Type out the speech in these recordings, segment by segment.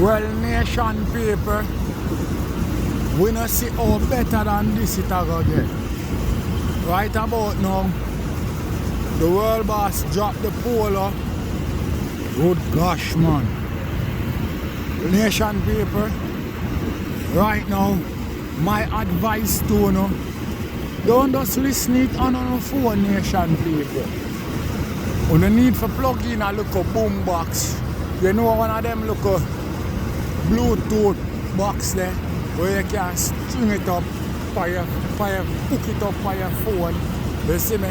Well, nation people, we not see how better than this it a go get. Right about now, the world boss dropped the polo. Good gosh, man. Nation people, right now, my advice to you, don't just listen it on your phone, nation people. You need to plug in a little boom box. You know one of them little Bluetooth box there where you can string it up for your hook it up for your phone, you see me,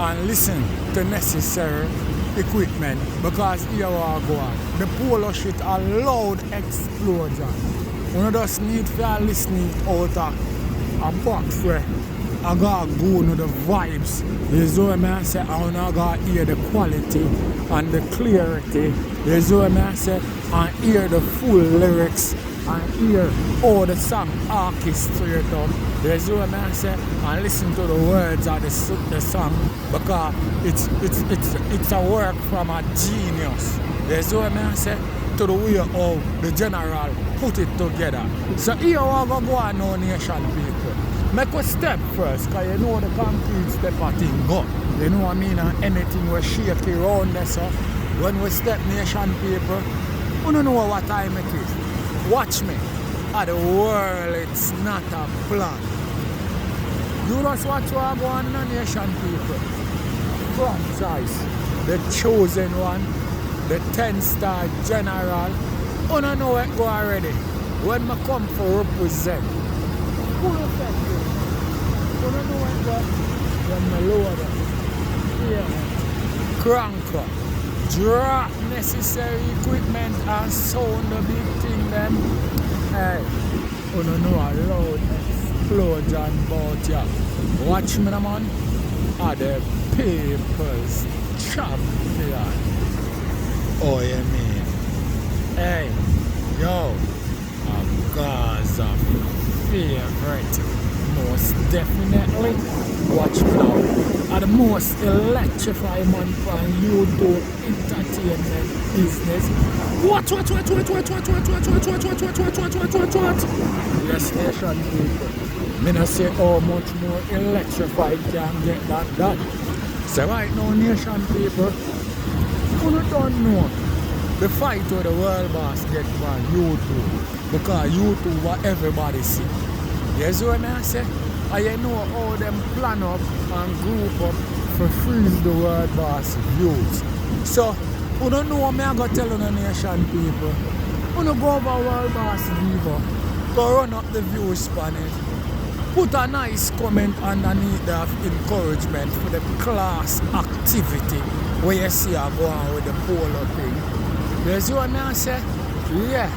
and listen to necessary equipment, because here we go on. The polo shit a loud explosion. You just need to listen it out of a box where I gotta go to the vibes. You see what I say? And I gotta hear the quality and the clarity. You see what I say? And hear the full lyrics and hear all the song orchestrated up. You see what I say? And listen to the words of the song, because it's a work from a genius. You see what I say? To the way how the general put it together. So here we go on now, nation people. Make a step first, because you know the concrete step a thing go. You know what I mean? And anything we shake around there, so when we step, nation people, you don't know what time it is. Watch me. At the world, it's not a plan. You just watch what go on in the nation people. Franchise, the chosen one, the 10-star general. You don't know what go already. When I come for represent, full effect. You don't know what go when I load it. Yeah. Crank up. Drop necessary equipment and sound the big thing them. Hey, you don't know a loud explosion about ya. Watch me, man. Are the people's champion. Oh, you mean? Hey, yo, a Gaza favorite. Most definitely. Watch me now. Are the most electrifying man from YouTube entertainment business. What? Yes, nation people. Me not say how much more electrified can get that done. So right now, nation people, you don't know the fight where the world boss get on YouTube, because YouTube what everybody see. You see what I say? And you know how them plan up and group up for freeze the world boss views. So, you don't know what I'm going to tell you, nation people. You don't go over world boss Viva, go run up the views on it. Put a nice comment underneath of encouragement for the class activity where you see I go on with the polo thing. You see what I say? Yeah,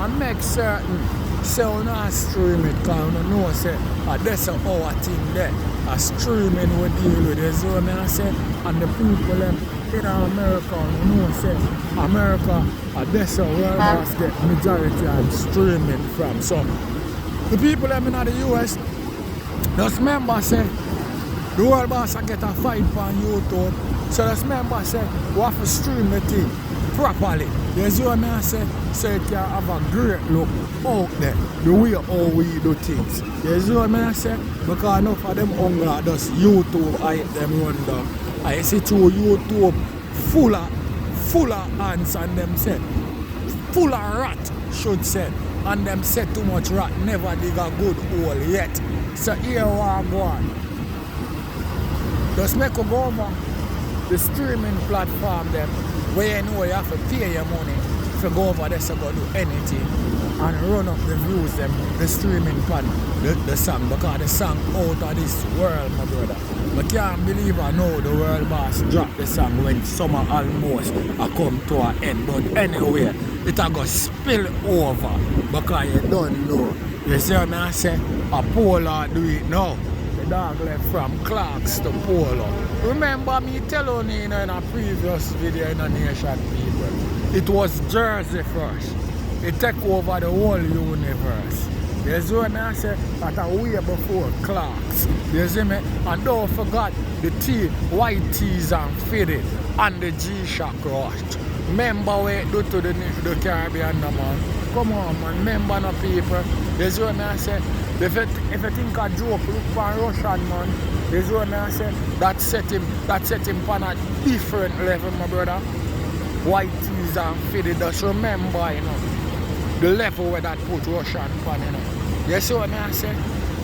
and make certain. So now stream it, because you know say that's our thing there. A streaming we deal with, you see what I say? And the people in America, you know say America, that's where boss get majority and streaming from. So the people in the US, just remember say the world boss get a fight on YouTube. So just remember say we have to stream the thing properly. You see what I say? So it can have a great look out there, the way how we do things. You see what I say? Because enough of them hunger just YouTube hype them run down. I see through YouTube full of ants and them say, full of rat should say. And them say too much rat never dig a good hole yet. So here we go on. Just make a go over the streaming platform them, where you know you have to pay your money to go over there to go do anything and run up the views them, the streaming plan, the song, because the song out of this world, my brother. I can't believe I know the world boss dropped the song when summer almost I come to an end. But anyway, it a go spill over because you don't know. You see what I say? A polo do it now. Dog left from Clarks to Polo. Remember me telling you in a previous video in the nation people, it was Jersey first. It took over the whole universe. You see what I say? That a way before Clarks. You see me? And don't forget the white tees and fitted and the G-Shock rush. Remember what it do to the Caribbean, man? Come on, man. Remember no people. There's what I say. If you think a joke, look for Russian, man. There's what I say. That set him on a different level, my brother. White tees and fitted. Just remember, you know, the level where that put Russian on, you know. You see what I say?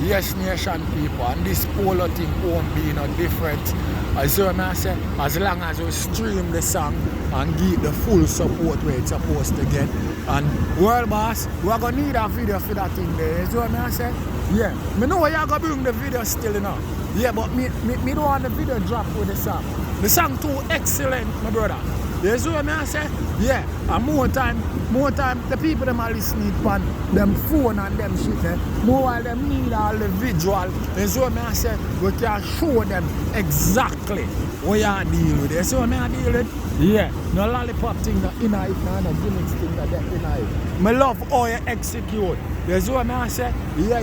Yes, nation people, and this polo thing won't be no different. I see what I say? As long as we stream the song and give the full support where it's supposed to get. And world boss, we're gonna need a video for that thing there. You see what I say? Yeah. I know you're gonna bring the video still, you know. Yeah, but me don't want the video drop with the song. The song too excellent, my brother. You see what I say? Yeah, and more time, the people them are listening on them phone and them shit, eh? More of them need all the visual. You see what I say? We can show them exactly what you deal with. You see what I deal with? Yeah, no lollipop thing that in it, no gimmicks thing that in it. I love how you execute. You see what I say? Yeah.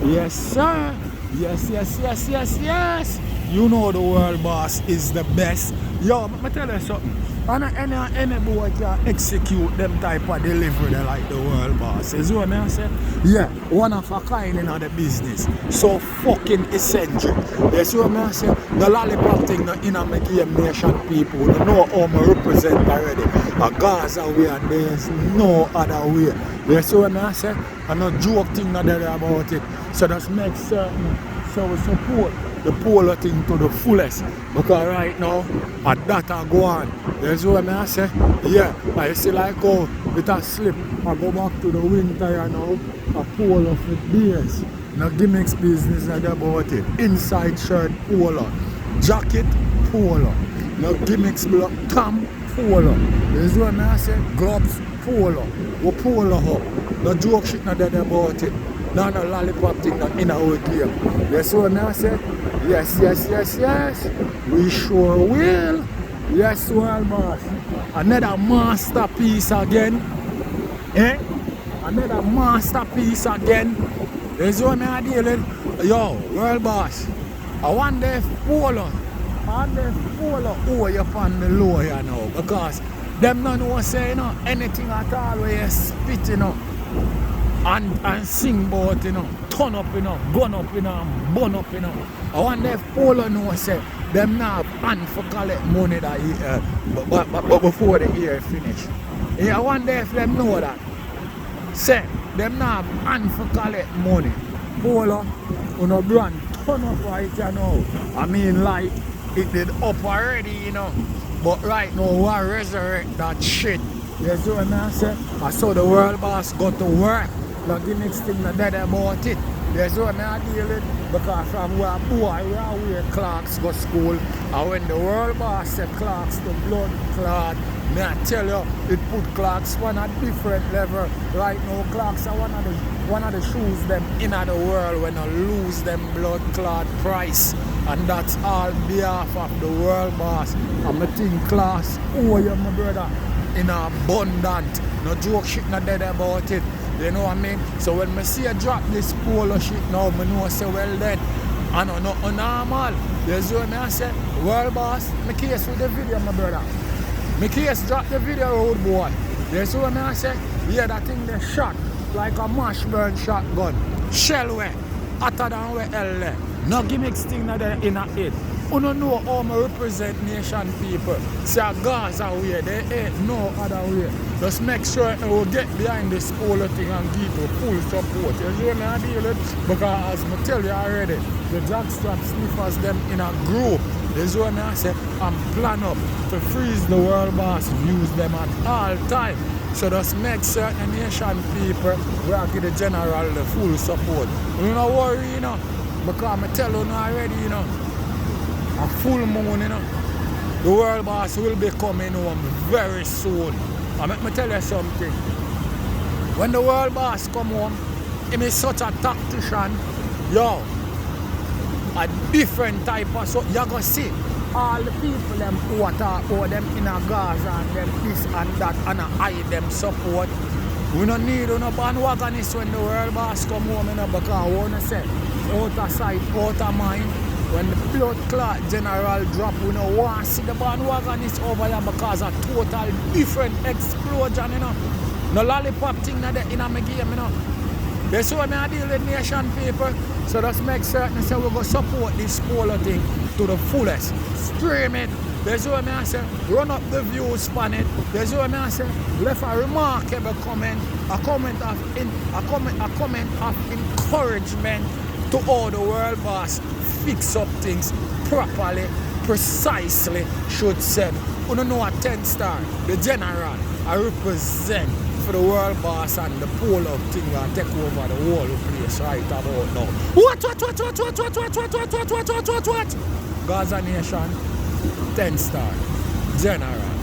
Yes, sir. Yes. You know the world boss is the best. Yo, let me tell you something. Any boy can execute them type of delivery like the world boss. You see what I say? Yeah, one of a kind in the business. So fucking essential. You see what I say? The lollipop thing in a game nation people. You know how I represent already. A Gaza way and there's no other way. You see what I say? And no joke thing not there about it. So just make certain so we support the polo thing to the fullest. Because right now, at that I go on. You see what I say? Yeah, I see like how it has slip. I go back to the winter now, a polo for beers. No gimmicks business not about it. Inside shirt, polo. Jacket, polo. No gimmicks block, tam, polo. You see what I say? Gloves, polo. We polo up. No joke shit not there about it. No lollipop thing not in our game. You see what I say? Yes. We sure will. Yes, well, boss. Another masterpiece again. Eh? Another masterpiece again. You see what I deal with? Yo, world boss. I wonder if polo owe you on the low, you know, because them don't know say, you know, anything at all where you spit, you know, and sing about, you know, turn up, you know, gun up, you know, and burn up, you know. I wonder if polo know say them now have hand for collect money that but before the year finish. Yeah, I wonder if them know that. Say them now have hand for collect money. Polo, you know, brand turn up right, you know. I mean, like it did up already, you know. But right now we resurrect that shit. You see what I say? I saw the world boss go to work. Now the next thing that dead about it. You see what I deal with? Because from where boy we are wear clocks go school. And when the world boss said clocks to blood clot, may I tell you, it put clocks on a different level. Right now clocks are one of the shoes them in the world when I lose them blood clot price. And that's all behalf of the world boss. And I think class, oh yeah my brother, in abundant. No joke shit not dead about it. You know what I mean? So when I see you drop this polo shit now, I know I say well then. I know not normal. You see what I say? World boss, my case with the video, my brother. My case drop the video road boy. You see what I say? Yeah, that thing they shot like a mash burn shotgun. Shell way, hotter than where hell there. No gimmicks thing not there in a head. You don't know how I represent nation people. See a Gaza way, they ain't no other way. Just make sure you will get behind this polo thing and give you full support. You see what I deal with? Because as I tell you already, the jockstrap sniffers them in a group. You see what I say? I'm plan up to freeze the world boss, use them at all time. So just make certain nation people will give the general the full support. You don't worry, you know. Because I tell you already, you know. A full moon, you know. The world boss will be coming home very soon. And let me tell you something. When the world boss come home, he is such a tactician. Yo, a different type of so you're gonna see all the people them who are talk about them in a Gaza and them this and that and hide them support. We don't need no bandwagonists when the world boss come home, you know, because we wanna say out of sight, out of mind. When the blood clot general drop, we don't want to see the bandwagonists over here because a total different explosion, you know. No lollipop thing that in my game, you know. That's why I deal with nation people. So let's make certain say we go support this polo thing to the fullest. Stream it. That's why I say run up the views on it. That's why I say left a remarkable comment, a comment of encouragement to all the world boss. Fix up things properly, precisely, should say. You don't know a 10 star, the general, I represent for the world boss and the polo thing that take over the whole place right about now. What? Gaza Nation, 10 star, general.